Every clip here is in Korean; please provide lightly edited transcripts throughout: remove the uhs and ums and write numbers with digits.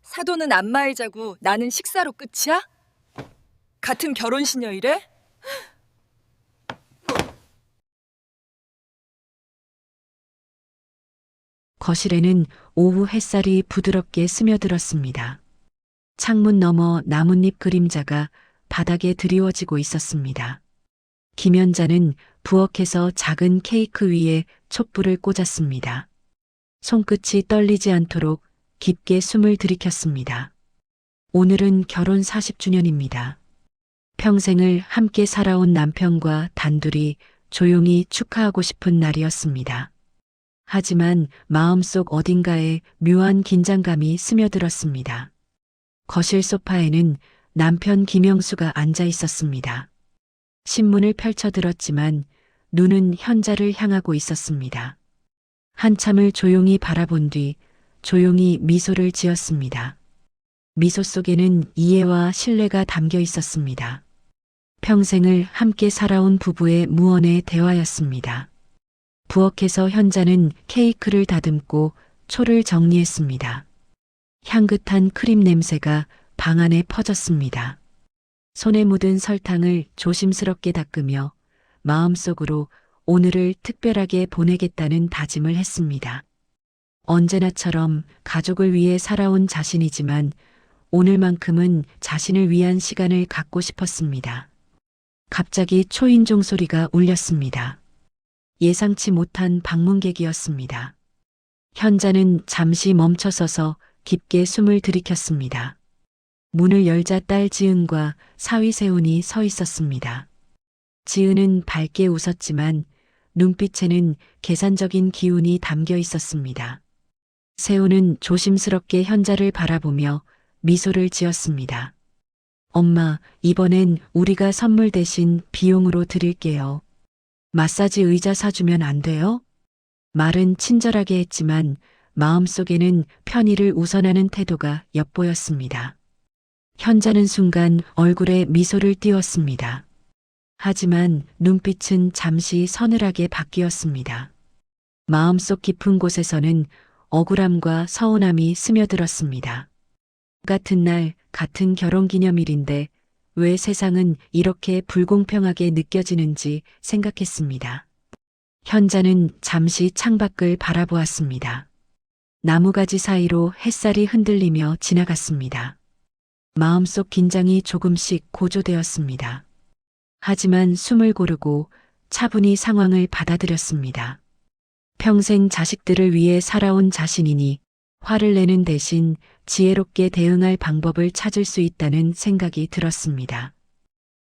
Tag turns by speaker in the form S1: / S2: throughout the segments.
S1: 사돈은 안마에 자고 나는 식사로 끝이야? 같은 결혼신여이래?
S2: 거실에는 오후 햇살이 부드럽게 스며들었습니다. 창문 너머 나뭇잎 그림자가 바닥에 드리워지고 있었습니다. 김연자는 부엌에서 작은 케이크 위에 촛불을 꽂았습니다. 손끝이 떨리지 않도록 깊게 숨을 들이켰습니다. 오늘은 결혼 40주년입니다. 평생을 함께 살아온 남편과 단둘이 조용히 축하하고 싶은 날이었습니다. 하지만 마음속 어딘가에 묘한 긴장감이 스며들었습니다. 거실 소파에는 남편 김영수가 앉아 있었습니다. 신문을 펼쳐들었지만 눈은 현자를 향하고 있었습니다. 한참을 조용히 바라본 뒤 조용히 미소를 지었습니다. 미소 속에는 이해와 신뢰가 담겨 있었습니다. 평생을 함께 살아온 부부의 무언의 대화였습니다. 부엌에서 현자는 케이크를 다듬고 초를 정리했습니다. 향긋한 크림 냄새가 방 안에 퍼졌습니다. 손에 묻은 설탕을 조심스럽게 닦으며 마음속으로 오늘을 특별하게 보내겠다는 다짐을 했습니다. 언제나처럼 가족을 위해 살아온 자신이지만 오늘만큼은 자신을 위한 시간을 갖고 싶었습니다. 갑자기 초인종 소리가 울렸습니다. 예상치 못한 방문객이었습니다. 현자는 잠시 멈춰서서 깊게 숨을 들이켰습니다. 문을 열자 딸 지은과 사위 세훈이 서 있었습니다. 지은은 밝게 웃었지만 눈빛에는 계산적인 기운이 담겨 있었습니다. 세훈은 조심스럽게 현자를 바라보며 미소를 지었습니다. 엄마, 이번엔 우리가 선물 대신 비용으로 드릴게요. 마사지 의자 사주면 안 돼요? 말은 친절하게 했지만 마음속에는 편의를 우선하는 태도가 엿보였습니다. 현자는 순간 얼굴에 미소를 띄웠습니다. 하지만 눈빛은 잠시 서늘하게 바뀌었습니다. 마음속 깊은 곳에서는 억울함과 서운함이 스며들었습니다. 같은 날, 같은 결혼기념일인데 왜 세상은 이렇게 불공평하게 느껴지는지 생각했습니다. 현자는 잠시 창밖을 바라보았습니다. 나무가지 사이로 햇살이 흔들리며 지나갔습니다. 마음속 긴장이 조금씩 고조되었습니다. 하지만 숨을 고르고 차분히 상황을 받아들였습니다. 평생 자식들을 위해 살아온 자신이니 화를 내는 대신 지혜롭게 대응할 방법을 찾을 수 있다는 생각이 들었습니다.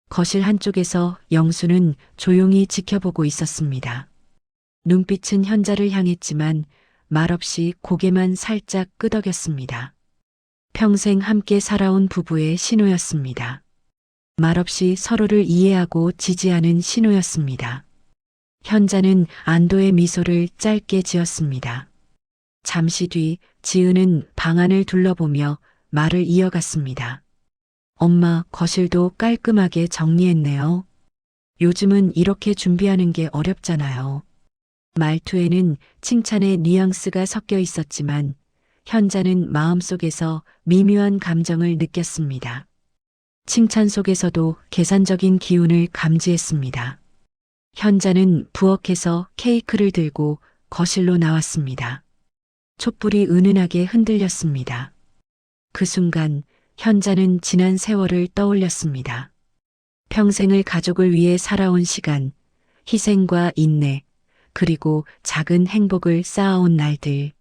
S2: 거실 한쪽에서 영수는 조용히 지켜보고 있었습니다. 눈빛은 현자를 향했지만 말없이 고개만 살짝 끄덕였습니다. 평생 함께 살아온 부부의 신호였습니다. 말없이 서로를 이해하고 지지하는 신호였습니다. 현자는 안도의 미소를 짧게 지었습니다. 잠시 뒤 지은은 방 안을 둘러보며 말을 이어갔습니다. 엄마, 거실도 깔끔하게 정리했네요. 요즘은 이렇게 준비하는 게 어렵잖아요. 말투에는 칭찬의 뉘앙스가 섞여 있었지만 현자는 마음속에서 미묘한 감정을 느꼈습니다. 칭찬 속에서도 계산적인 기운을 감지했습니다. 현자는 부엌에서 케이크를 들고 거실로 나왔습니다. 촛불이 은은하게 흔들렸습니다. 그 순간 현자는 지난 세월을 떠올렸습니다. 평생을 가족을 위해 살아온 시간, 희생과 인내, 그리고 작은 행복을 쌓아온 날들.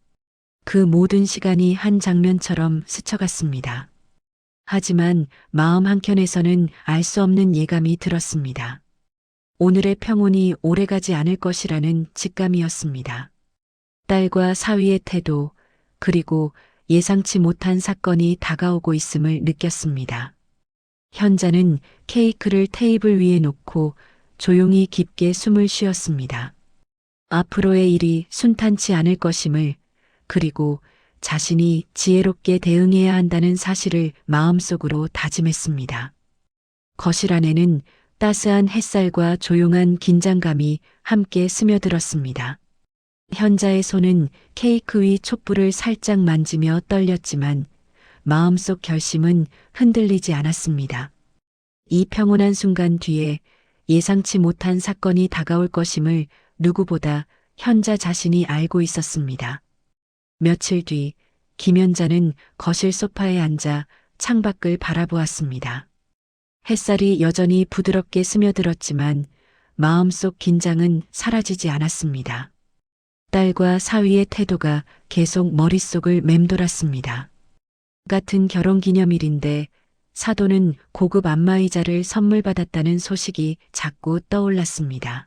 S2: 그 모든 시간이 한 장면처럼 스쳐갔습니다. 하지만 마음 한켠에서는 알 수 없는 예감이 들었습니다. 오늘의 평온이 오래가지 않을 것이라는 직감이었습니다. 딸과 사위의 태도, 그리고 예상치 못한 사건이 다가오고 있음을 느꼈습니다. 현자는 케이크를 테이블 위에 놓고 조용히 깊게 숨을 쉬었습니다. 앞으로의 일이 순탄치 않을 것임을, 그리고 자신이 지혜롭게 대응해야 한다는 사실을 마음속으로 다짐했습니다. 거실 안에는 따스한 햇살과 조용한 긴장감이 함께 스며들었습니다. 현자의 손은 케이크 위 촛불을 살짝 만지며 떨렸지만 마음속 결심은 흔들리지 않았습니다. 이 평온한 순간 뒤에 예상치 못한 사건이 다가올 것임을 누구보다 현자 자신이 알고 있었습니다. 며칠 뒤 김연자는 거실 소파에 앉아 창밖을 바라보았습니다. 햇살이 여전히 부드럽게 스며들었지만 마음속 긴장은 사라지지 않았습니다. 딸과 사위의 태도가 계속 머릿속을 맴돌았습니다. 같은 결혼기념일인데 사돈은 고급 안마의자를 선물 받았다는 소식이 자꾸 떠올랐습니다.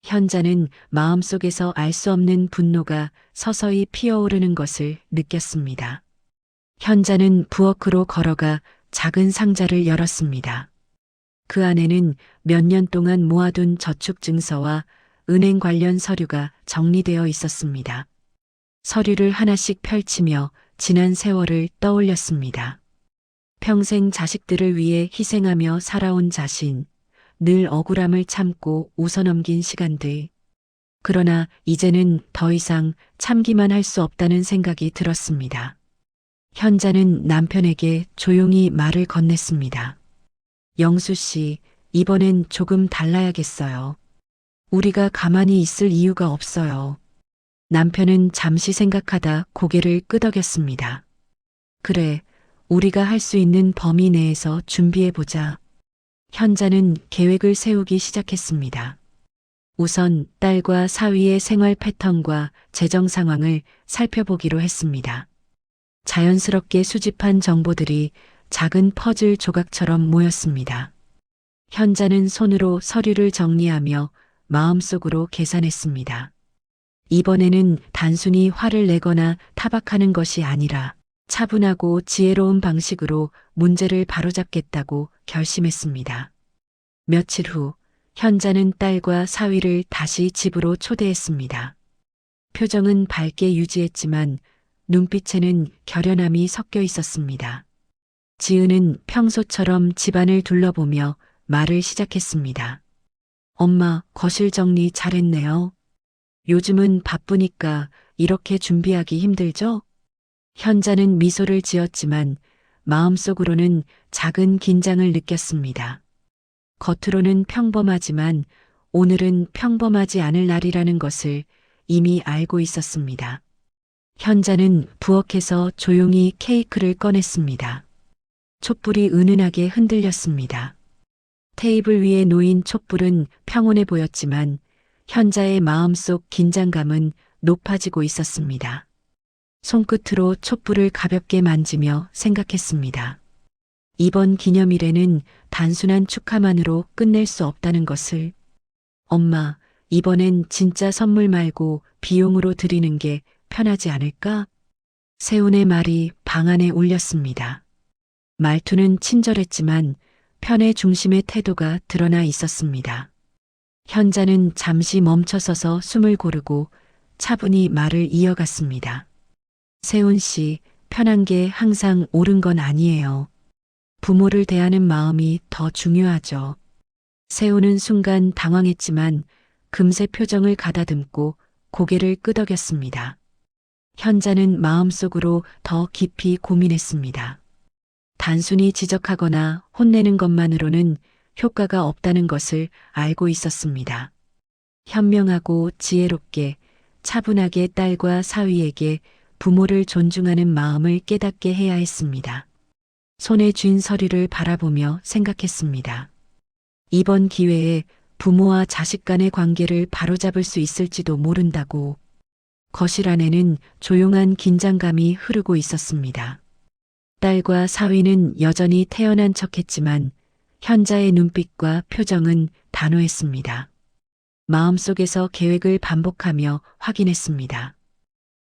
S2: 현자는 마음속에서 알 수 없는 분노가 서서히 피어오르는 것을 느꼈습니다. 현자는 부엌으로 걸어가 작은 상자를 열었습니다. 그 안에는 몇 년 동안 모아둔 저축증서와 은행 관련 서류가 정리되어 있었습니다. 서류를 하나씩 펼치며 지난 세월을 떠올렸습니다. 평생 자식들을 위해 희생하며 살아온 자신, 늘 억울함을 참고 웃어넘긴 시간들. 그러나 이제는 더 이상 참기만 할 수 없다는 생각이 들었습니다. 현자는 남편에게 조용히 말을 건넸습니다. 영수 씨, 이번엔 조금 달라야겠어요. 우리가 가만히 있을 이유가 없어요. 남편은 잠시 생각하다 고개를 끄덕였습니다. 그래, 우리가 할 수 있는 범위 내에서 준비해보자. 현자는 계획을 세우기 시작했습니다. 우선 딸과 사위의 생활 패턴과 재정 상황을 살펴보기로 했습니다. 자연스럽게 수집한 정보들이 작은 퍼즐 조각처럼 모였습니다. 현자는 손으로 서류를 정리하며 마음속으로 계산했습니다. 이번에는 단순히 화를 내거나 타박하는 것이 아니라 차분하고 지혜로운 방식으로 문제를 바로잡겠다고 결심했습니다. 며칠 후 현자는 딸과 사위를 다시 집으로 초대했습니다. 표정은 밝게 유지했지만 눈빛에는 결연함이 섞여 있었습니다. 지은은 평소처럼 집안을 둘러보며 말을 시작했습니다. 엄마, 거실 정리 잘했네요. 요즘은 바쁘니까 이렇게 준비하기 힘들죠? 현자는 미소를 지었지만 마음속으로는 작은 긴장을 느꼈습니다. 겉으로는 평범하지만 오늘은 평범하지 않을 날이라는 것을 이미 알고 있었습니다. 현자는 부엌에서 조용히 케이크를 꺼냈습니다. 촛불이 은은하게 흔들렸습니다. 테이블 위에 놓인 촛불은 평온해 보였지만 현자의 마음속 긴장감은 높아지고 있었습니다. 손끝으로 촛불을 가볍게 만지며 생각했습니다. 이번 기념일에는 단순한 축하만으로 끝낼 수 없다는 것을. 엄마, 이번엔 진짜 선물 말고 비용으로 드리는 게 편하지 않을까? 세훈의 말이 방 안에 울렸습니다. 말투는 친절했지만 편의 중심의 태도가 드러나 있었습니다. 현자는 잠시 멈춰서서 숨을 고르고 차분히 말을 이어갔습니다. 세훈 씨, 편한 게 항상 옳은 건 아니에요. 부모를 대하는 마음이 더 중요하죠. 세훈은 순간 당황했지만 금세 표정을 가다듬고 고개를 끄덕였습니다. 현자는 마음속으로 더 깊이 고민했습니다. 단순히 지적하거나 혼내는 것만으로는 효과가 없다는 것을 알고 있었습니다. 현명하고 지혜롭게 차분하게 딸과 사위에게 부모를 존중하는 마음을 깨닫게 해야 했습니다. 손에 쥔 서류를 바라보며 생각했습니다. 이번 기회에 부모와 자식 간의 관계를 바로잡을 수 있을지도 모른다고. 거실 안에는 조용한 긴장감이 흐르고 있었습니다. 딸과 사위는 여전히 태연한 척했지만 현자의 눈빛과 표정은 단호했습니다. 마음속에서 계획을 반복하며 확인했습니다.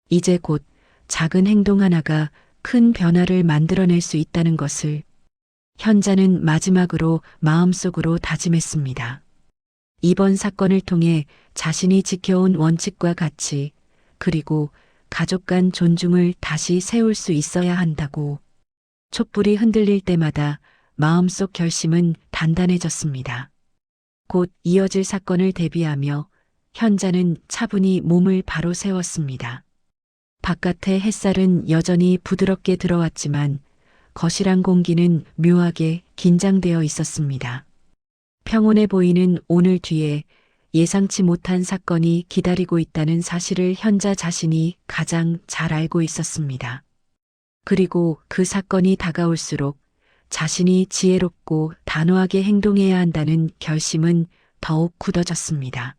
S2: 이제 곧 작은 행동 하나가 큰 변화를 만들어낼 수 있다는 것을. 현자는 마지막으로 마음속으로 다짐했습니다. 이번 사건을 통해 자신이 지켜온 원칙과 가치, 그리고 가족 간 존중을 다시 세울 수 있어야 한다고. 촛불이 흔들릴 때마다 마음속 결심은 단단해졌습니다. 곧 이어질 사건을 대비하며 현자는 차분히 몸을 바로 세웠습니다. 바깥의 햇살은 여전히 부드럽게 들어왔지만 거실 공기는 묘하게 긴장되어 있었습니다. 평온해 보이는 오늘 뒤에 예상치 못한 사건이 기다리고 있다는 사실을 현자 자신이 가장 잘 알고 있었습니다. 그리고 그 사건이 다가올수록 자신이 지혜롭고 단호하게 행동해야 한다는 결심은 더욱 굳어졌습니다.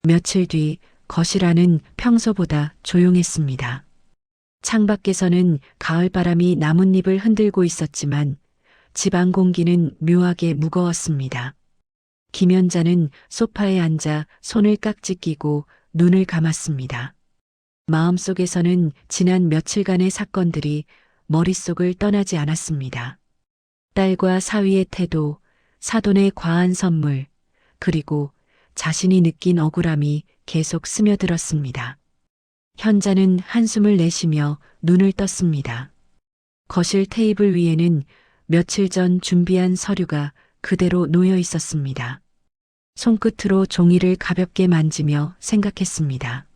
S2: 며칠 뒤 거실 안은 평소보다 조용했습니다. 창밖에서는 가을바람이 나뭇잎을 흔들고 있었지만 집안 공기는 묘하게 무거웠습니다. 김연자는 소파에 앉아 손을 깍지 끼고 눈을 감았습니다. 마음속에서는 지난 며칠간의 사건들이 머릿속을 떠나지 않았습니다. 딸과 사위의 태도, 사돈의 과한 선물, 그리고 자신이 느낀 억울함이 계속 스며들었습니다. 현자는 한숨을 내쉬며 눈을 떴습니다. 거실 테이블 위에는 며칠 전 준비한 서류가 그대로 놓여 있었습니다. 손끝으로 종이를 가볍게 만지며 생각했습니다.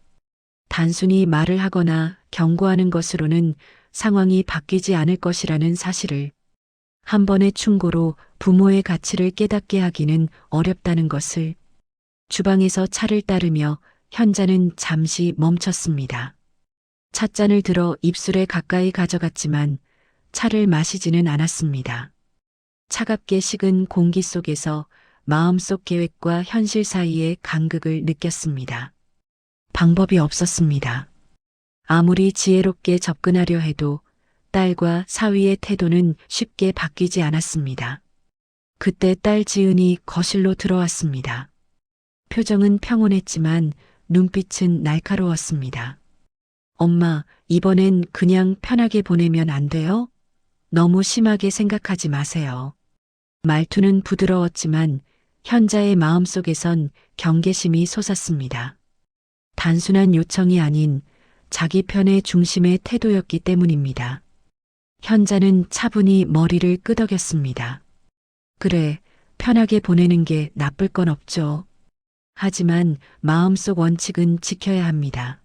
S2: 단순히 말을 하거나 경고하는 것으로는 상황이 바뀌지 않을 것이라는 사실을, 한 번의 충고로 부모의 가치를 깨닫게 하기는 어렵다는 것을. 주방에서 차를 따르며 현자는 잠시 멈췄습니다. 찻잔을 들어 입술에 가까이 가져갔지만 차를 마시지는 않았습니다. 차갑게 식은 공기 속에서 마음속 계획과 현실 사이의 간극을 느꼈습니다. 방법이 없었습니다. 아무리 지혜롭게 접근하려 해도 딸과 사위의 태도는 쉽게 바뀌지 않았습니다. 그때 딸 지은이 거실로 들어왔습니다. 표정은 평온했지만 눈빛은 날카로웠습니다. 엄마, 이번엔 그냥 편하게 보내면 안 돼요? 너무 심하게 생각하지 마세요. 말투는 부드러웠지만 현자의 마음속에선 경계심이 솟았습니다. 단순한 요청이 아닌 자기 편의 중심의 태도였기 때문입니다. 현자는 차분히 머리를 끄덕였습니다. 그래, 편하게 보내는 게 나쁠 건 없죠. 하지만 마음속 원칙은 지켜야 합니다.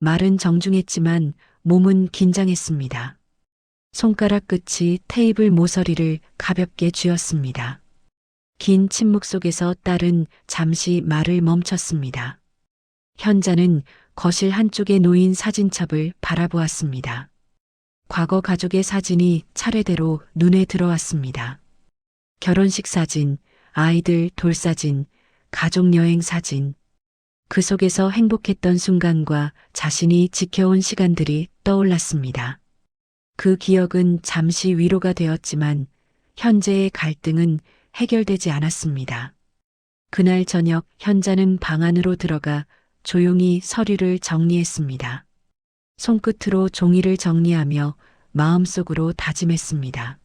S2: 말은 정중했지만 몸은 긴장했습니다. 손가락 끝이 테이블 모서리를 가볍게 쥐었습니다. 긴 침묵 속에서 딸은 잠시 말을 멈췄습니다. 현자는 거실 한쪽에 놓인 사진첩을 바라보았습니다. 과거 가족의 사진이 차례대로 눈에 들어왔습니다. 결혼식 사진, 아이들 돌사진, 가족 여행 사진. 그 속에서 행복했던 순간과 자신이 지켜온 시간들이 떠올랐습니다. 그 기억은 잠시 위로가 되었지만 현재의 갈등은 해결되지 않았습니다. 그날 저녁 현자는 방 안으로 들어가 조용히 서류를 정리했습니다. 손끝으로 종이를 정리하며 마음속으로 다짐했습니다.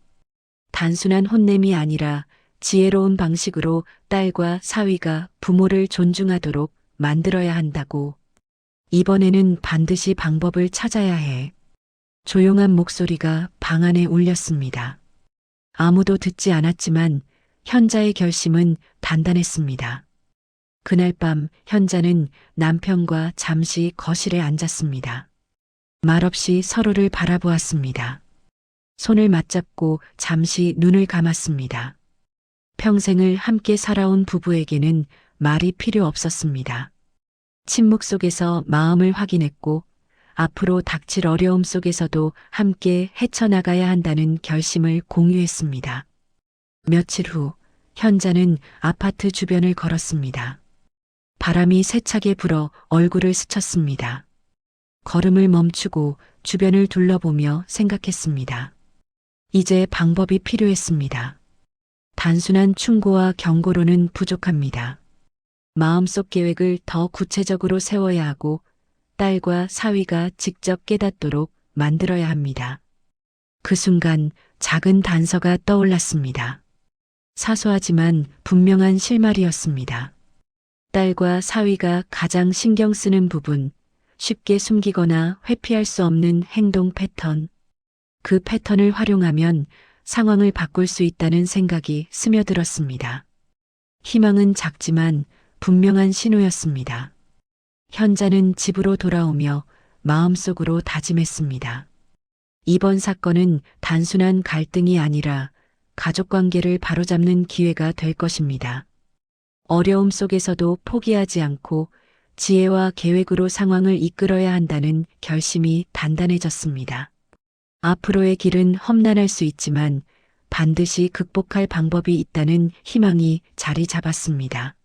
S2: 단순한 혼냄이 아니라 지혜로운 방식으로 딸과 사위가 부모를 존중하도록 만들어야 한다고. 이번에는 반드시 방법을 찾아야 해. 조용한 목소리가 방 안에 울렸습니다. 아무도 듣지 않았지만 현자의 결심은 단단했습니다. 그날 밤 현자는 남편과 잠시 거실에 앉았습니다. 말없이 서로를 바라보았습니다. 손을 맞잡고 잠시 눈을 감았습니다. 평생을 함께 살아온 부부에게는 말이 필요 없었습니다. 침묵 속에서 마음을 확인했고 앞으로 닥칠 어려움 속에서도 함께 헤쳐나가야 한다는 결심을 공유했습니다. 며칠 후 현자는 아파트 주변을 걸었습니다. 바람이 세차게 불어 얼굴을 스쳤습니다. 걸음을 멈추고 주변을 둘러보며 생각했습니다. 이제 방법이 필요했습니다. 단순한 충고와 경고로는 부족합니다. 마음속 계획을 더 구체적으로 세워야 하고 딸과 사위가 직접 깨닫도록 만들어야 합니다. 그 순간 작은 단서가 떠올랐습니다. 사소하지만 분명한 실마리였습니다. 딸과 사위가 가장 신경 쓰는 부분, 쉽게 숨기거나 회피할 수 없는 행동 패턴. 그 패턴을 활용하면 상황을 바꿀 수 있다는 생각이 스며들었습니다. 희망은 작지만 분명한 신호였습니다. 현자는 집으로 돌아오며 마음속으로 다짐했습니다. 이번 사건은 단순한 갈등이 아니라 가족 관계를 바로잡는 기회가 될 것입니다. 어려움 속에서도 포기하지 않고 지혜와 계획으로 상황을 이끌어야 한다는 결심이 단단해졌습니다. 앞으로의 길은 험난할 수 있지만 반드시 극복할 방법이 있다는 희망이 자리 잡았습니다.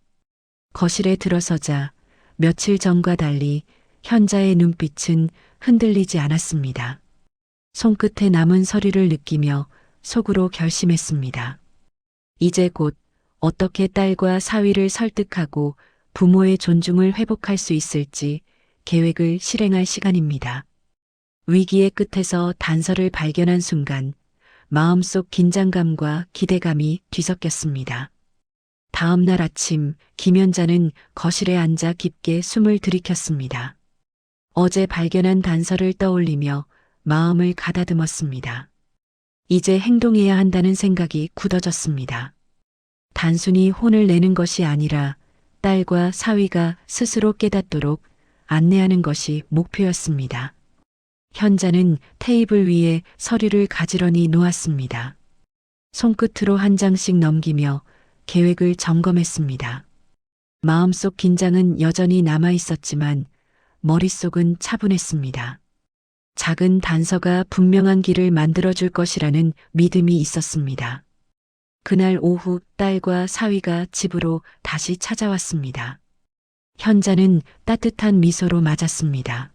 S2: 거실에 들어서자 며칠 전과 달리 현자의 눈빛은 흔들리지 않았습니다. 손끝에 남은 서리를 느끼며 속으로 결심했습니다. 이제 곧 어떻게 딸과 사위를 설득하고 부모의 존중을 회복할 수 있을지 계획을 실행할 시간입니다. 위기의 끝에서 단서를 발견한 순간 마음속 긴장감과 기대감이 뒤섞였습니다. 다음 날 아침 김연자는 거실에 앉아 깊게 숨을 들이켰습니다. 어제 발견한 단서를 떠올리며 마음을 가다듬었습니다. 이제 행동해야 한다는 생각이 굳어졌습니다. 단순히 혼을 내는 것이 아니라 딸과 사위가 스스로 깨닫도록 안내하는 것이 목표였습니다. 현자는 테이블 위에 서류를 가지런히 놓았습니다. 손끝으로 한 장씩 넘기며 계획을 점검했습니다. 마음속 긴장은 여전히 남아 있었지만 머릿속은 차분했습니다. 작은 단서가 분명한 길을 만들어줄 것이라는 믿음이 있었습니다. 그날 오후 딸과 사위가 집으로 다시 찾아왔습니다. 현자는 따뜻한 미소로 맞았습니다.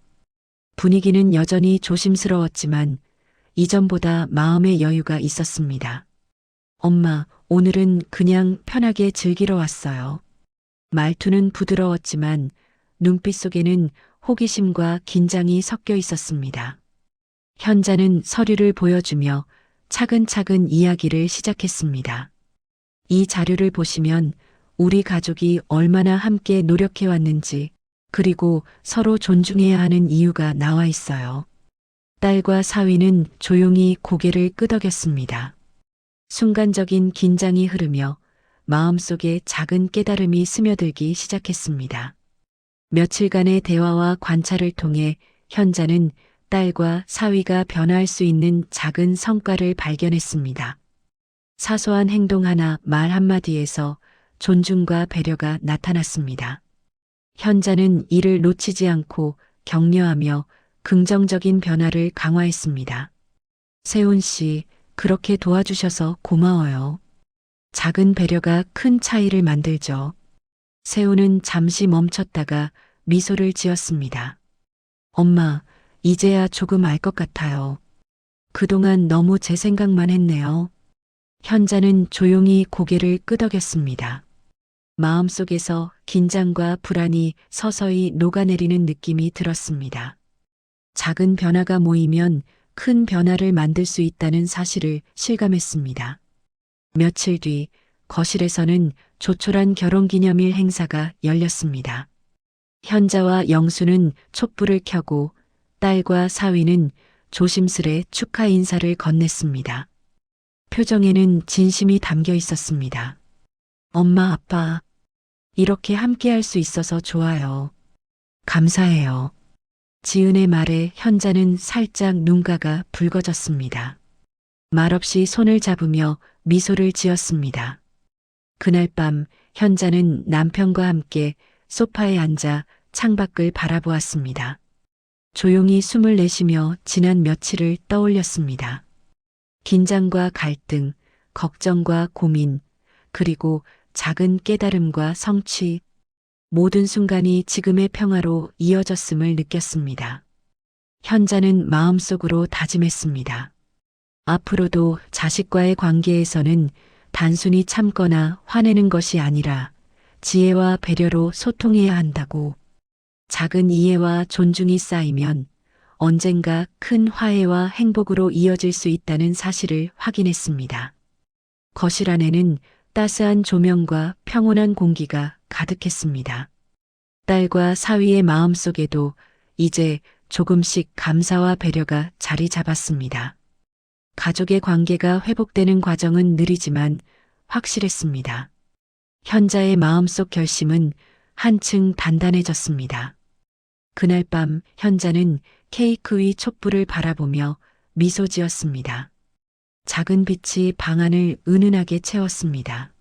S2: 분위기는 여전히 조심스러웠지만 이전보다 마음의 여유가 있었습니다. 엄마, 오늘은 그냥 편하게 즐기러 왔어요. 말투는 부드러웠지만 눈빛 속에는 호기심과 긴장이 섞여 있었습니다. 현자는 서류를 보여주며 차근차근 이야기를 시작했습니다. 이 자료를 보시면 우리 가족이 얼마나 함께 노력해왔는지 그리고 서로 존중해야 하는 이유가 나와 있어요. 딸과 사위는 조용히 고개를 끄덕였습니다. 순간적인 긴장이 흐르며 마음속에 작은 깨달음이 스며들기 시작했습니다. 며칠간의 대화와 관찰을 통해 현자는 딸과 사위가 변화할 수 있는 작은 성과를 발견했습니다. 사소한 행동 하나, 말 한마디에서 존중과 배려가 나타났습니다. 현자는 이를 놓치지 않고 격려하며 긍정적인 변화를 강화했습니다. 세훈 씨, 그렇게 도와주셔서 고마워요. 작은 배려가 큰 차이를 만들죠. 세훈은 잠시 멈췄다가 미소를 지었습니다. 엄마, 이제야 조금 알 것 같아요. 그동안 너무 제 생각만 했네요. 현자는 조용히 고개를 끄덕였습니다. 마음속에서 긴장과 불안이 서서히 녹아내리는 느낌이 들었습니다. 작은 변화가 모이면 큰 변화를 만들 수 있다는 사실을 실감했습니다. 며칠 뒤 거실에서는 조촐한 결혼기념일 행사가 열렸습니다. 현자와 영수는 촛불을 켜고 딸과 사위는 조심스레 축하 인사를 건넸습니다. 표정에는 진심이 담겨 있었습니다. 엄마, 아빠, 이렇게 함께 할 수 있어서 좋아요. 감사해요. 지은의 말에 현자는 살짝 눈가가 붉어졌습니다. 말없이 손을 잡으며 미소를 지었습니다. 그날 밤 현자는 남편과 함께 소파에 앉아 창밖을 바라보았습니다. 조용히 숨을 내쉬며 지난 며칠을 떠올렸습니다. 긴장과 갈등, 걱정과 고민, 그리고 작은 깨달음과 성취, 모든 순간이 지금의 평화로 이어졌음을 느꼈습니다. 현자는 마음속으로 다짐했습니다. 앞으로도 자식과의 관계에서는 단순히 참거나 화내는 것이 아니라 지혜와 배려로 소통해야 한다고. 작은 이해와 존중이 쌓이면 언젠가 큰 화해와 행복으로 이어질 수 있다는 사실을 확인했습니다. 거실 안에는 따스한 조명과 평온한 공기가 가득했습니다. 딸과 사위의 마음속에도 이제 조금씩 감사와 배려가 자리 잡았습니다. 가족의 관계가 회복되는 과정은 느리지만 확실했습니다. 현자의 마음속 결심은 한층 단단해졌습니다. 그날 밤 현자는 케이크 위 촛불을 바라보며 미소 지었습니다. 작은 빛이 방 안을 은은하게 채웠습니다.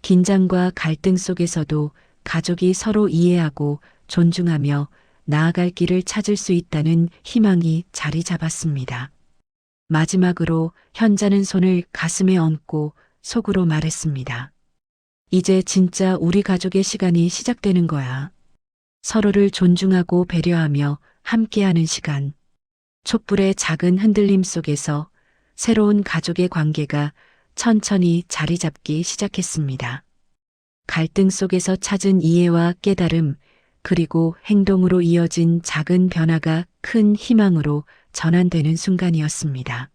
S2: 긴장과 갈등 속에서도 가족이 서로 이해하고 존중하며 나아갈 길을 찾을 수 있다는 희망이 자리 잡았습니다. 마지막으로 현자는 손을 가슴에 얹고 속으로 말했습니다. 이제 진짜 우리 가족의 시간이 시작되는 거야. 서로를 존중하고 배려하며 함께하는 시간. 촛불의 작은 흔들림 속에서 새로운 가족의 관계가 천천히 자리 잡기 시작했습니다. 갈등 속에서 찾은 이해와 깨달음, 그리고 행동으로 이어진 작은 변화가 큰 희망으로 전환되는 순간이었습니다.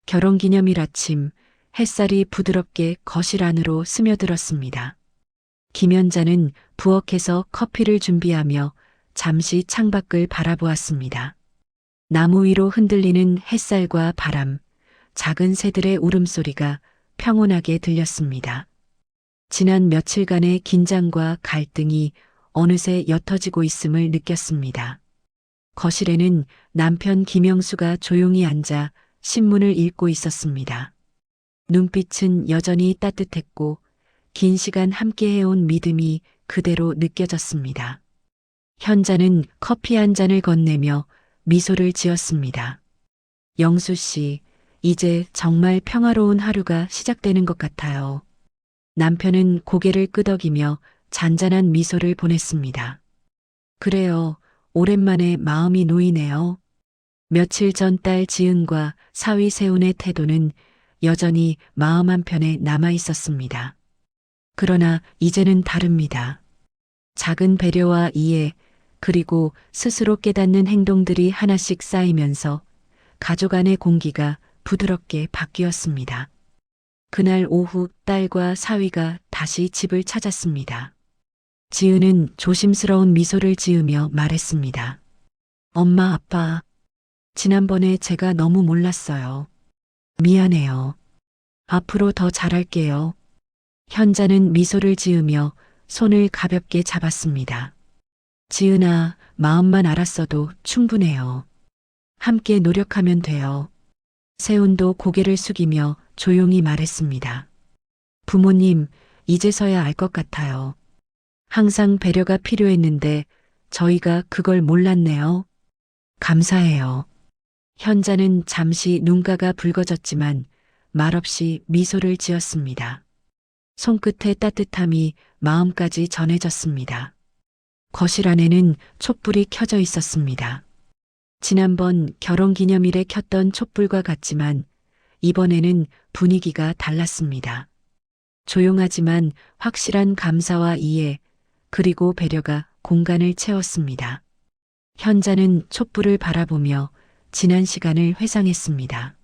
S2: 결혼기념일 아침, 햇살이 부드럽게 거실 안으로 스며들었습니다. 김연자는 부엌에서 커피를 준비하며 잠시 창밖을 바라보았습니다. 나무 위로 흔들리는 햇살과 바람, 작은 새들의 울음소리가 평온하게 들렸습니다. 지난 며칠간의 긴장과 갈등이 어느새 옅어지고 있음을 느꼈습니다. 거실에는 남편 김영수가 조용히 앉아 신문을 읽고 있었습니다. 눈빛은 여전히 따뜻했고 긴 시간 함께 해온 믿음이 그대로 느껴졌습니다. 현자는 커피 한 잔을 건네며 미소를 지었습니다. 영수 씨, 이제 정말 평화로운 하루가 시작되는 것 같아요. 남편은 고개를 끄덕이며 잔잔한 미소를 보냈습니다. 그래요, 오랜만에 마음이 놓이네요. 며칠 전 딸 지은과 사위 세운의 태도는 여전히 마음 한편에 남아 있었습니다. 그러나 이제는 다릅니다. 작은 배려와 이해, 그리고 스스로 깨닫는 행동들이 하나씩 쌓이면서 가족 안의 공기가 부드럽게 바뀌었습니다. 그날 오후 딸과 사위가 다시 집을 찾았습니다. 지은은 조심스러운 미소를 지으며 말했습니다. 엄마, 아빠, 지난번에 제가 너무 몰랐어요. 미안해요. 앞으로 더 잘할게요. 현자는 미소를 지으며 손을 가볍게 잡았습니다. 지은아, 마음만 알았어도 충분해요. 함께 노력하면 돼요. 세운도 고개를 숙이며 조용히 말했습니다. 부모님, 이제서야 알 것 같아요. 항상 배려가 필요했는데 저희가 그걸 몰랐네요. 감사해요. 현자는 잠시 눈가가 붉어졌지만 말없이 미소를 지었습니다. 손끝의 따뜻함이 마음까지 전해졌습니다. 거실 안에는 촛불이 켜져 있었습니다. 지난번 결혼기념일에 켰던 촛불과 같지만 이번에는 분위기가 달랐습니다. 조용하지만 확실한 감사와 이해, 그리고 배려가 공간을 채웠습니다. 현자는 촛불을 바라보며 지난 시간을 회상했습니다.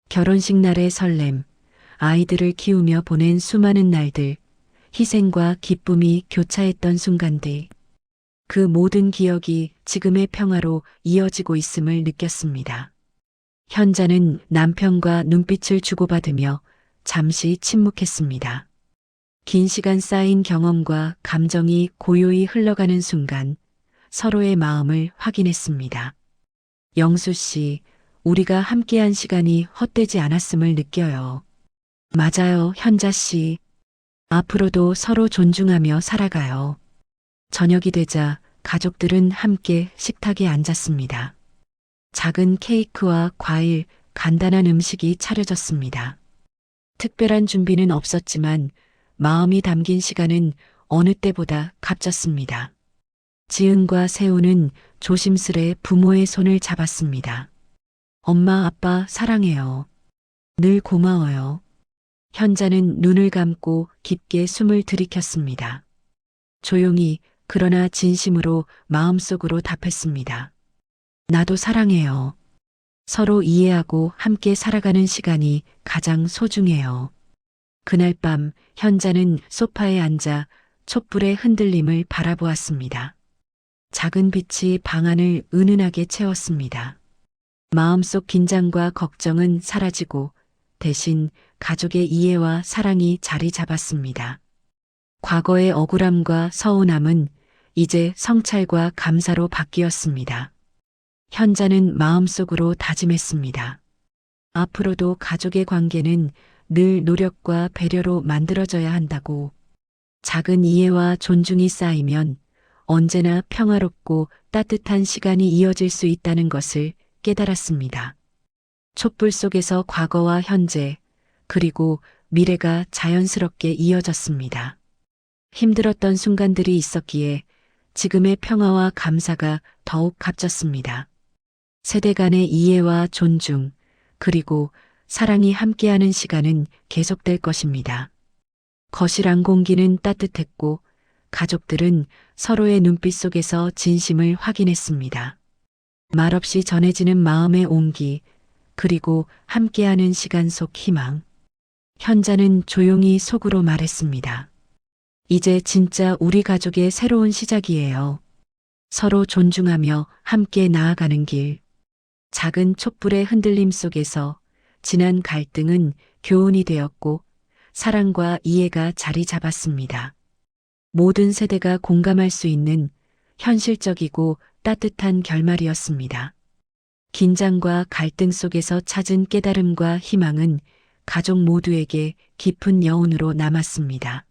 S2: 결혼식 날의 설렘, 아이들을 키우며 보낸 수많은 날들, 희생과 기쁨이 교차했던 순간들. 그 모든 기억이 지금의 평화로 이어지고 있음을 느꼈습니다. 현자는 남편과 눈빛을 주고받으며 잠시 침묵했습니다. 긴 시간 쌓인 경험과 감정이 고요히 흘러가는 순간 서로의 마음을 확인했습니다. 영수 씨, 우리가 함께한 시간이 헛되지 않았음을 느껴요. 맞아요, 현자 씨. 앞으로도 서로 존중하며 살아가요. 저녁이 되자 가족들은 함께 식탁에 앉았습니다. 작은 케이크와 과일, 간단한 음식이 차려졌습니다. 특별한 준비는 없었지만 마음이 담긴 시간은 어느 때보다 값졌습니다. 지은과 세우는 조심스레 부모의 손을 잡았습니다. 엄마, 아빠 사랑해요. 늘 고마워요. 현자는 눈을 감고 깊게 숨을 들이켰습니다. 조용히 그러나 진심으로 마음속으로 답했습니다. 나도 사랑해요. 서로 이해하고 함께 살아가는 시간이 가장 소중해요. 그날 밤 현자는 소파에 앉아 촛불의 흔들림을 바라보았습니다. 작은 빛이 방 안을 은은하게 채웠습니다. 마음속 긴장과 걱정은 사라지고 대신 가족의 이해와 사랑이 자리 잡았습니다. 과거의 억울함과 서운함은 이제 성찰과 감사로 바뀌었습니다. 현자는 마음속으로 다짐했습니다. 앞으로도 가족의 관계는 늘 노력과 배려로 만들어져야 한다고. 작은 이해와 존중이 쌓이면 언제나 평화롭고 따뜻한 시간이 이어질 수 있다는 것을 깨달았습니다. 촛불 속에서 과거와 현재, 그리고 미래가 자연스럽게 이어졌습니다. 힘들었던 순간들이 있었기에 지금의 평화와 감사가 더욱 값졌습니다. 세대 간의 이해와 존중, 그리고 사랑이 함께하는 시간은 계속될 것입니다. 거실 안 공기는 따뜻했고 가족들은 서로의 눈빛 속에서 진심을 확인했습니다. 말없이 전해지는 마음의 온기, 그리고 함께하는 시간 속 희망. 현자는 조용히 속으로 말했습니다. 이제 진짜 우리 가족의 새로운 시작이에요. 서로 존중하며 함께 나아가는 길. 작은 촛불의 흔들림 속에서 지난 갈등은 교훈이 되었고 사랑과 이해가 자리 잡았습니다. 모든 세대가 공감할 수 있는 현실적이고 따뜻한 결말이었습니다. 긴장과 갈등 속에서 찾은 깨달음과 희망은 가족 모두에게 깊은 여운으로 남았습니다.